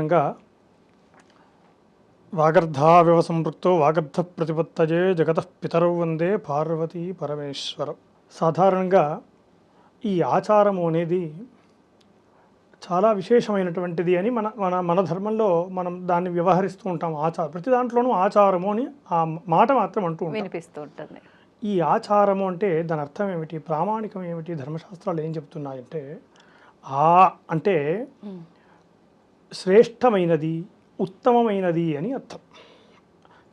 సాధారణంగా వాగర్ధావివ సంపృక్తో వాగర్ధ ప్రతిపత్తజే జగతః పితరౌ వందే పార్వతీ పరమేశ్వరం. సాధారణంగా ఈ ఆచారము అనేది చాలా విశేషమైనటువంటిది అని మన మన మన ధర్మంలో మనం దాన్ని వ్యవహరిస్తూ ఉంటాం. ప్రతి దాంట్లోనూ ఆచారము అని ఆ మాట మాత్రం అంటూ ఉంటాం, వినిపిస్తూ ఉంటుంది. ఈ ఆచారము అంటే దాని అర్థం ఏమిటి, ప్రామాణికం ఏమిటి, ధర్మశాస్త్రాలు ఏం చెప్తున్నాయంటే అంటే శ్రేష్టమైనది, ఉత్తమమైనది అని అర్థం.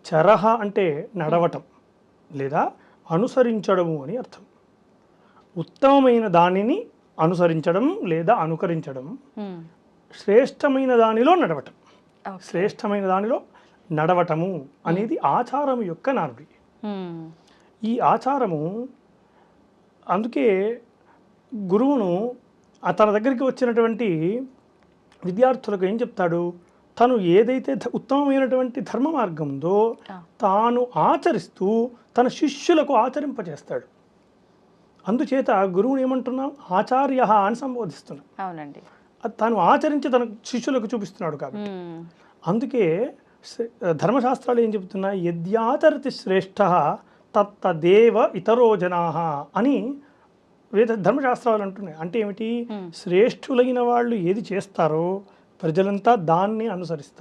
చరహ అంటే నడవటం లేదా అనుసరించడము అని అర్థం. ఉత్తమమైన దానిని అనుసరించడం లేదా అనుకరించడం, శ్రేష్టమైన దానిలో నడవటం. శ్రేష్టమైన దానిలో నడవటము అనేది ఆచారము యొక్క నానుడి. ఈ ఆచారము అందుకే గురువును తన దగ్గరికి వచ్చినటువంటి విద్యార్థులకు ఏం చెప్తాడు, తను ఏదైతే ఉత్తమమైనటువంటి ధర్మ మార్గం ఉందో తాను ఆచరిస్తూ తన శిష్యులకు ఆచరింపజేస్తాడు. అందుచేత గురువుని ఏమంటున్నాం, ఆచార్య అని సంబోధిస్తున్నాం. అవునండి, తాను ఆచరించి తన శిష్యులకు చూపిస్తున్నాడు కాబట్టి. అందుకే ధర్మశాస్త్రాలు ఏం చెప్తున్నాయి, యద్యాచరతి శ్రేష్ఠ తత్తదేవ ఇతరో జనాః అని ధర్మశాస్త్రాలు అంటున్నాయి. అంటే ఏమిటి, శ్రేష్ఠులైన వాళ్ళు ఏది చేస్తారో ప్రజలంతా దాన్ని అనుసరిస్తారు.